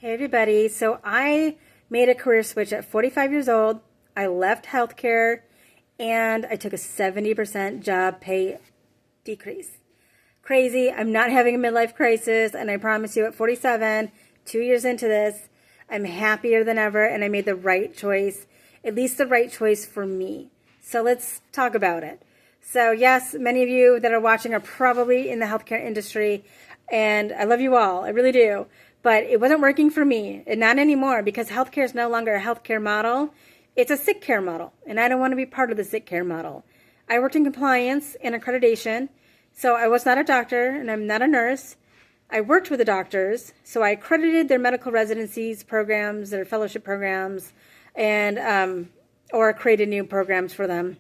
Hey everybody, so I made a career switch at 45 years old. I left healthcare and I took a 70% job pay decrease. Crazy. I'm not having a midlife crisis, and I promise you at 47, 2 years into this, I'm happier than ever and I made the right choice, at least the right choice for me. So let's talk about it. So yes, many of you that are watching are probably in the healthcare industry, and I love you all. I really do. But it wasn't working for me, and not anymore, because healthcare is no longer a healthcare model. It's a sick care model, and I don't want to be part of the sick care model. I worked in compliance and accreditation, so I was not a doctor, and I'm not a nurse. I worked with the doctors, so I accredited their medical residencies programs, their fellowship programs, and or created new programs for them.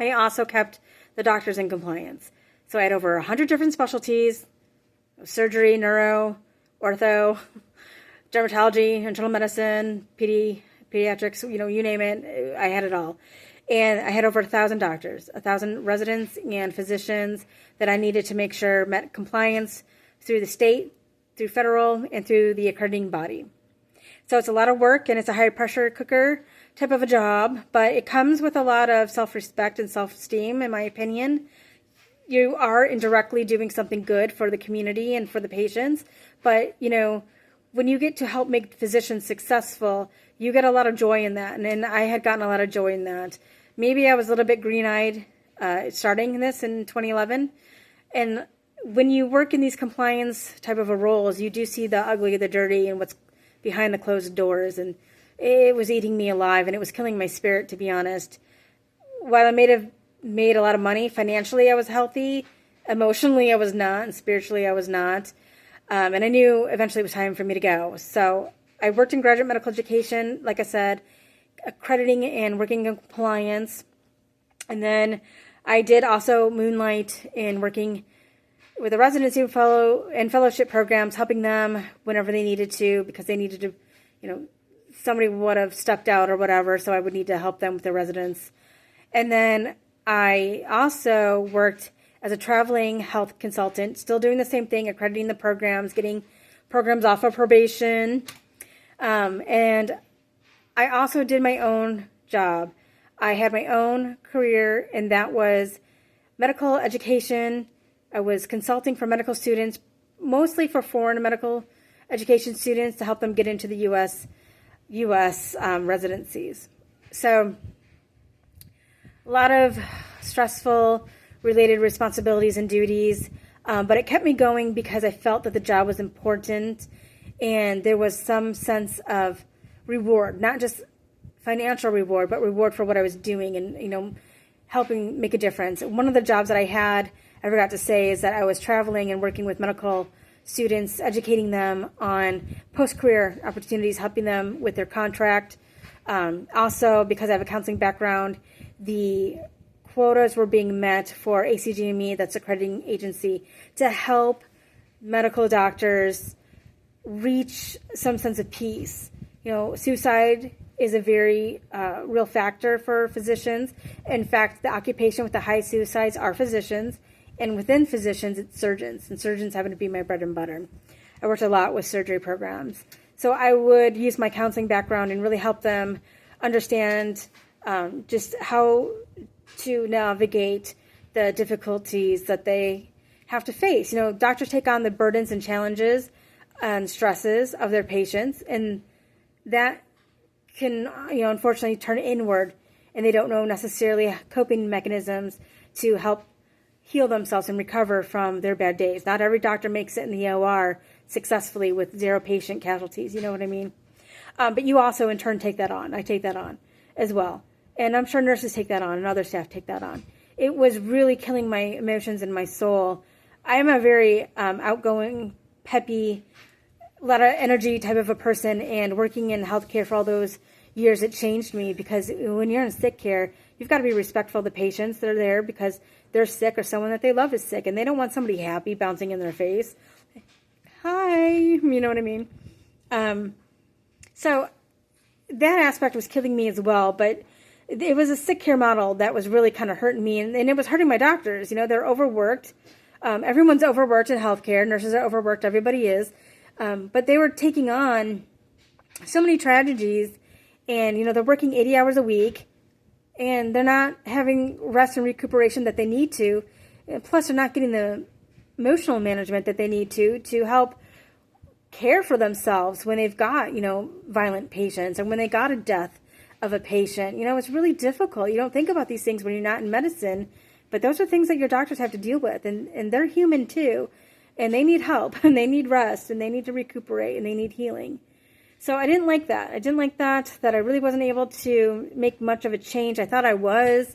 I also kept the doctors in compliance. So I had over 100 different specialties: surgery, neuro, ortho, dermatology, internal medicine, pediatrics, you name it, I had it all. And I had over 1,000 doctors, 1,000 residents and physicians that I needed to make sure met compliance through the state, through federal, and through the accrediting body. So it's a lot of work, and it's a high pressure cooker type of a job, but it comes with a lot of self-respect and self-esteem, in my opinion. You are indirectly doing something good for the community and for the patients. But, when you get to help make physicians successful, you get a lot of joy in that. And I had gotten a lot of joy in that. Maybe I was a little bit green-eyed starting this in 2011. And when you work in these compliance type of a roles, you do see the ugly, the dirty, and what's behind the closed doors. And it was eating me alive, and it was killing my spirit, to be honest. While I made a lot of money financially, I was healthy. Emotionally, I was not, and spiritually, I was not. And I knew eventually it was time for me to go. So I worked in graduate medical education, like I said, accrediting and working in compliance. And then I did also moonlight in working with the residency and fellowship programs, helping them whenever they needed to, because they needed to, somebody would have stepped out or whatever, so I would need to help them with their residents. And then I also worked as a traveling health consultant, still doing the same thing, accrediting the programs, getting programs off of probation. And I also did my own job. I had my own career, and that was medical education. I was consulting for medical students, mostly for foreign medical education students, to help them get into the U.S. Residencies. So a lot of stressful related responsibilities and duties, but it kept me going because I felt that the job was important and there was some sense of reward, not just financial reward, but reward for what I was doing and, helping make a difference. One of the jobs that I forgot to say, is that I was traveling and working with medical students, educating them on post-career opportunities, helping them with their contract. Also, because I have a counseling background, the quotas were being met for ACGME, that's accrediting agency, to help medical doctors reach some sense of peace. Suicide is a very real factor for physicians. In fact, the occupation with the highest suicides are physicians, and within physicians, it's surgeons, and surgeons happen to be my bread and butter. I worked a lot with surgery programs. So I would use my counseling background and really help them understand just how to navigate the difficulties that they have to face. Doctors take on the burdens and challenges and stresses of their patients, and that can, unfortunately turn inward, and they don't know necessarily coping mechanisms to help heal themselves and recover from their bad days. Not every doctor makes it in the OR successfully with 0 patient casualties, you know what I mean? But you also, in turn, take that on. I take that on as well. And I'm sure nurses take that on and other staff take that on. It was really killing my emotions and my soul. I am a very outgoing, peppy, a lot of energy type of a person, and working in healthcare for all those years, it changed me, because when you're in sick care, you've got to be respectful of the patients that are there because they're sick or someone that they love is sick, and they don't want somebody happy bouncing in their face. Hi, you know what I mean? So that aspect was killing me as well, but it was a sick care model that was really kind of hurting me, and it was hurting my doctors. They're overworked. Everyone's overworked in healthcare. Nurses are overworked. Everybody is. But they were taking on so many tragedies, and, they're working 80 hours a week, and they're not having rest and recuperation that they need to. And plus, they're not getting the emotional management that they need to help care for themselves when they've got, violent patients, and when they got a death of a patient. It's really difficult. You don't think about these things when you're not in medicine, but those are things that your doctors have to deal with, and they're human too, and they need help, and they need rest, and they need to recuperate, and they need healing. So I didn't like that. I didn't like that I really wasn't able to make much of a change. I thought I was,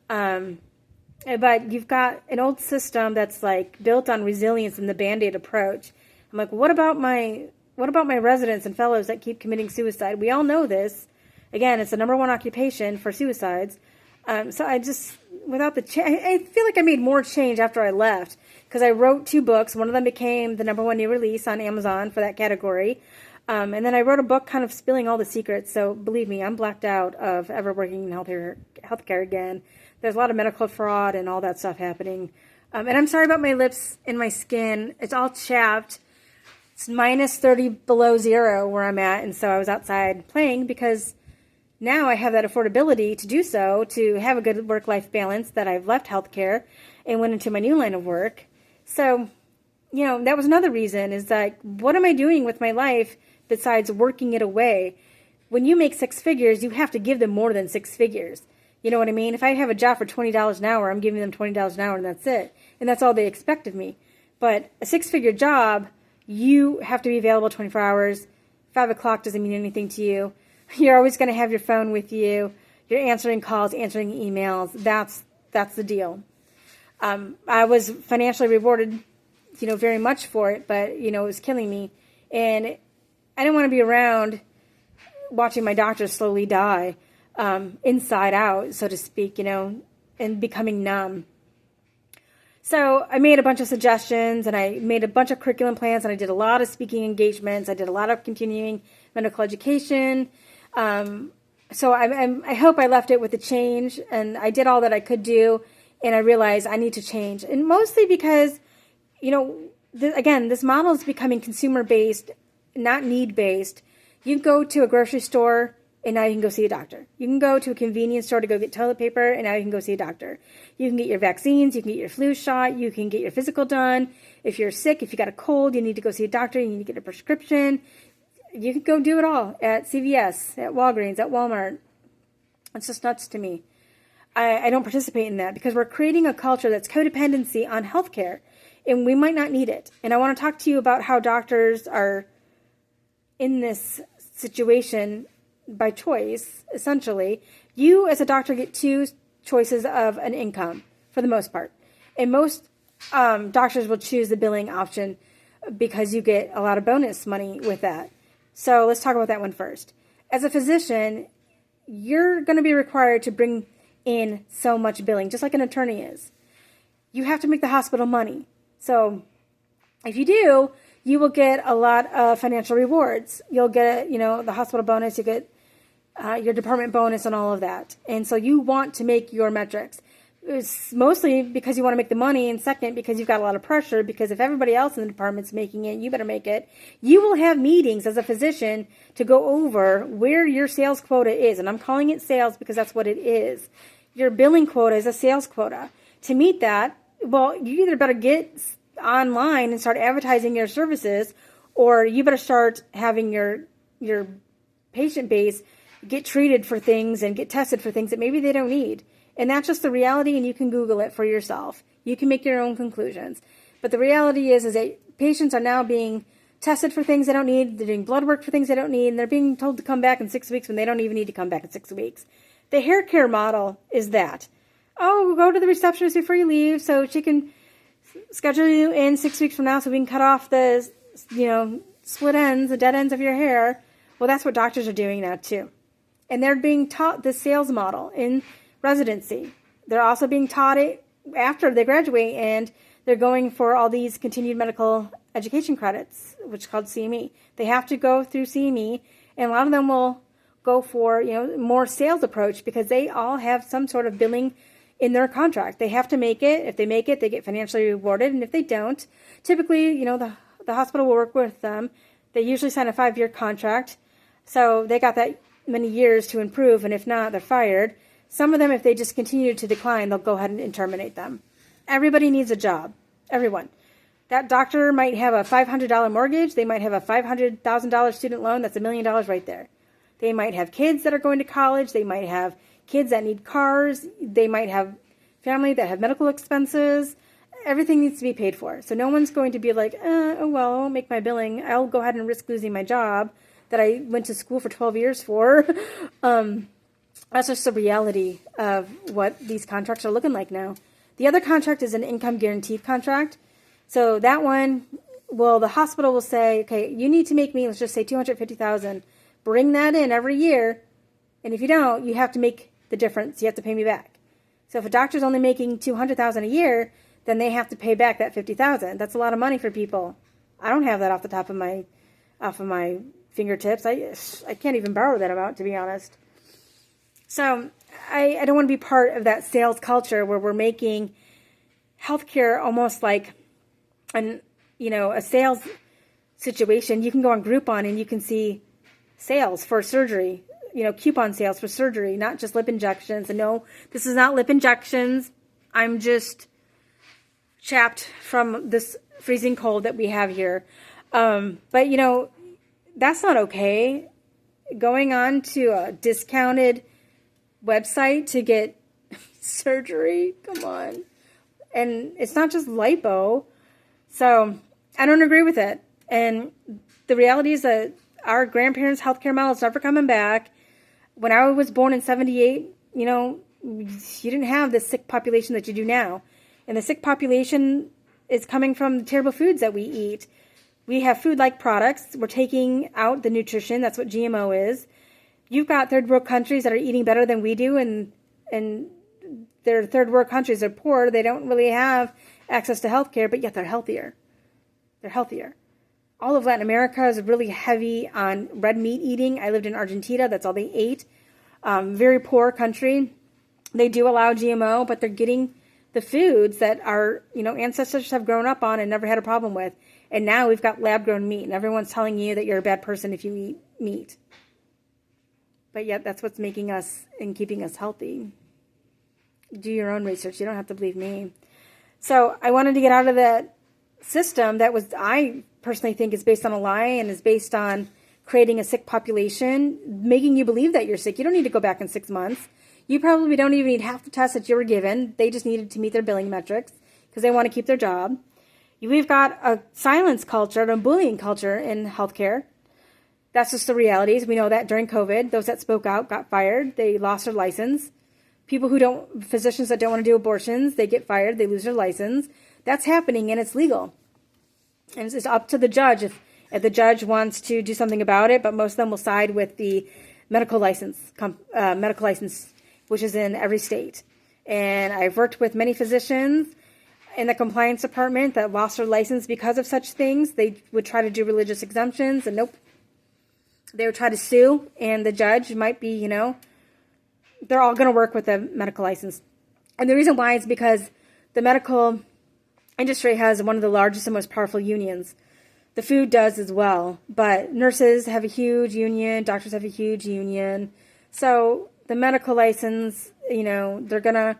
but you've got an old system that's like built on resilience and the Band-Aid approach. I'm like, what about my residents and fellows that keep committing suicide? We all know this. Again, it's the number one occupation for suicides. So I just, without the change, I feel like I made more change after I left, because I wrote 2 books. One of them became the number one new release on Amazon for that category. And then I wrote a book kind of spilling all the secrets. So believe me, I'm blacked out of ever working in healthcare again. There's a lot of medical fraud and all that stuff happening. And I'm sorry about my lips and my skin. It's all chapped. It's minus 30 below zero where I'm at. And so I was outside playing, because now I have that affordability to do so, to have a good work-life balance, that I've left healthcare and went into my new line of work. So, that was another reason, is like, what am I doing with my life besides working it away? When you make 6 figures, you have to give them more than 6 figures. You know what I mean? If I have a job for $20 an hour, I'm giving them $20 an hour, and that's it. And that's all they expect of me. But a 6-figure job, you have to be available 24 hours. 5 o'clock doesn't mean anything to you. You're always going to have your phone with you. You're answering calls, answering emails. That's the deal. I was financially rewarded, very much for it, but, it was killing me. And I didn't want to be around watching my doctors slowly die, inside out, so to speak, and becoming numb. So I made a bunch of suggestions, and I made a bunch of curriculum plans, and I did a lot of speaking engagements. I did a lot of continuing medical education. So I hope I left it with a change, and I did all that I could do, and I realized I need to change. And mostly because, again, this model is becoming consumer-based, not need-based. You can go to a grocery store, and now you can go see a doctor. You can go to a convenience store to go get toilet paper, and now you can go see a doctor. You can get your vaccines, you can get your flu shot, you can get your physical done. If you're sick, if you got a cold, you need to go see a doctor, you need to get a prescription. You can go do it all at CVS, at Walgreens, at Walmart. It's just nuts to me. I don't participate in that, because we're creating a culture that's codependency on healthcare, and we might not need it. And I want to talk to you about how doctors are in this situation by choice, essentially. You, as a doctor, get 2 choices of an income, for the most part. And most doctors will choose the billing option, because you get a lot of bonus money with that. So let's talk about that one first. As a physician, you're going to be required to bring in so much billing, just like an attorney is. You have to make the hospital money. So if you do, you will get a lot of financial rewards. You'll get, the hospital bonus, you get your department bonus and all of that. And so you want to make your metrics. It's mostly because you want to make the money, and second, because you've got a lot of pressure, because if everybody else in the department's making it, you better make it. You will have meetings as a physician to go over where your sales quota is, and I'm calling it sales because that's what it is. Your billing quota is a sales quota. To meet that, well, you either better get online and start advertising your services, or you better start having your patient base get treated for things and get tested for things that maybe they don't need. And that's just the reality, and you can Google it for yourself. You can make your own conclusions. But the reality is that patients are now being tested for things they don't need. They're doing blood work for things they don't need, and they're being told to come back in 6 weeks when they don't even need to come back in 6 weeks. The hair care model is that. Oh, go to the receptionist before you leave so she can schedule you in 6 weeks from now so we can cut off the, split ends, the dead ends of your hair. Well, that's what doctors are doing now too. And they're being taught the sales model in residency. They're also being taught it after they graduate, and they're going for all these continued medical education credits, which is called CME. They have to go through CME, and a lot of them will go for, more sales approach, because they all have some sort of billing in their contract. They have to make it. If they make it, they get financially rewarded, and if they don't, typically, the the hospital will work with them. They usually sign a 5-year contract. So they got that many years to improve, and if not, they're fired. Some of them, if they just continue to decline, they'll go ahead and terminate them. Everybody needs a job. Everyone. That doctor might have a $500 mortgage. They might have a $500,000 student loan. That's $1 million right there. They might have kids that are going to college. They might have kids that need cars. They might have family that have medical expenses. Everything needs to be paid for. So no one's going to be like, oh, well, I won't make my billing. I'll go ahead and risk losing my job that I went to school for 12 years for. That's just the reality of what these contracts are looking like now. The other contract is an income guaranteed contract. So that one, well, the hospital will say, okay, you need to make me, let's just say $250,000. Bring that in every year. And if you don't, you have to make the difference. You have to pay me back. So if a doctor's only making $200,000 a year, then they have to pay back that $50,000. That's a lot of money for people. I don't have that off the top of my fingertips. I can't even borrow that amount, to be honest. So I don't want to be part of that sales culture where we're making healthcare almost like a sales situation. You can go on Groupon and you can see sales for surgery, coupon sales for surgery, not just lip injections. And no, this is not lip injections. I'm just chapped from this freezing cold that we have here. But that's not okay. Going on to a discounted website to get surgery, come on. And it's not just lipo. So I don't agree with it. And the reality is that our grandparents' healthcare model is never coming back. When I was born in 78, you didn't have the sick population that you do now. And the sick population is coming from the terrible foods that we eat. We have food-like products. We're taking out the nutrition. That's what GMO is. You've got third world countries that are eating better than we do, and their third world countries are poor. They don't really have access to health care, but yet they're healthier. They're healthier. All of Latin America is really heavy on red meat eating. I lived in Argentina. That's all they ate. Very poor country. They do allow GMO, but they're getting the foods that our ancestors have grown up on and never had a problem with. And now we've got lab-grown meat, and everyone's telling you that you're a bad person if you eat meat. But yet that's what's making us and keeping us healthy. Do your own research. You don't have to believe me. So I wanted to get out of that system that I personally think is based on a lie and is based on creating a sick population, making you believe that you're sick. You don't need to go back in 6 months. You probably don't even need half the tests that you were given. They just needed to meet their billing metrics because they want to keep their job. We've got a silence culture, a bullying culture in healthcare. That's just the realities. We know that during COVID, those that spoke out got fired. They lost their license. Physicians that don't want to do abortions, they get fired. They lose their license. That's happening, and it's legal. And it's up to the judge if the judge wants to do something about it. But most of them will side with the medical license, which is in every state. And I've worked with many physicians in the compliance department that lost their license because of such things. They would try to do religious exemptions, and nope. They would try to sue, and the judge might be, they're all going to work with a medical license. And the reason why is because the medical industry has one of the largest and most powerful unions. The food does as well, but nurses have a huge union, doctors have a huge union. So the medical license, they're going to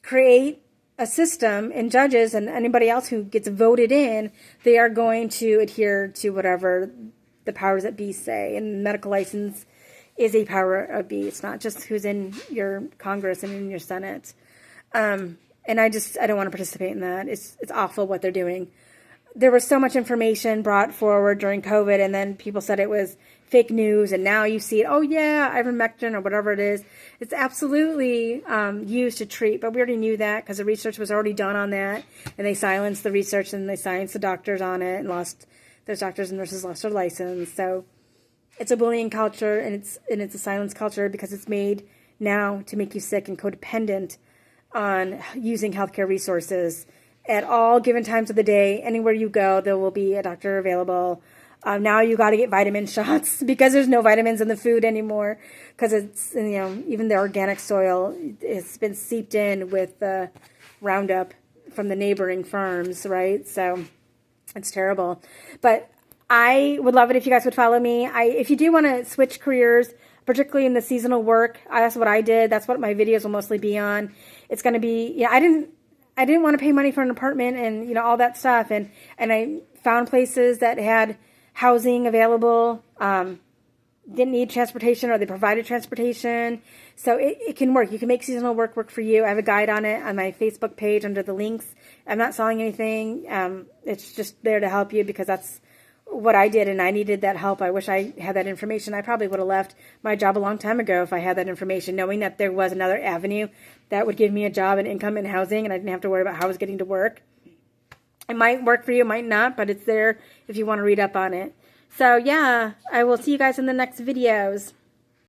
create a system, and judges and anybody else who gets voted in, they are going to adhere to whatever the powers that be say. And medical license is a power of be. It's not just who's in your Congress and in your Senate. And I don't want to participate in that. It's awful what they're doing. There was so much information brought forward during COVID, and then people said it was fake news, and now you see it, oh yeah, ivermectin or whatever it is. It's absolutely used to treat, but we already knew that because the research was already done on that, and they silenced the research, and they silenced the doctors on it, and those doctors and nurses lost their license. So it's a bullying culture, and it's a silence culture because it's made now to make you sick and codependent on using healthcare resources. At all given times of the day, anywhere you go, there will be a doctor available. Now you got to get vitamin shots because there's no vitamins in the food anymore because it's, even the organic soil, it's been seeped in with the Roundup from the neighboring farms, right? So It's terrible. But I would love it if you guys would follow me. If you do want to switch careers, particularly in the seasonal work, that's what I did. That's what my videos will mostly be on. It's going to be, yeah, I didn't want to pay money for an apartment and, you know, all that stuff. And I found places that had housing available, didn't need transportation, or they provided transportation. So it can work. You can make seasonal work for you. I have a guide on it on my Facebook page under the links. I'm not selling anything. It's just there to help you because that's what I did, and I needed that help. I wish I had that information. I probably would have left my job a long time ago if I had that information, knowing that there was another avenue that would give me a job and income and housing, and I didn't have to worry about how I was getting to work. It might work for you, it might not, but it's there if you want to read up on it. So yeah, I will see you guys in the next videos.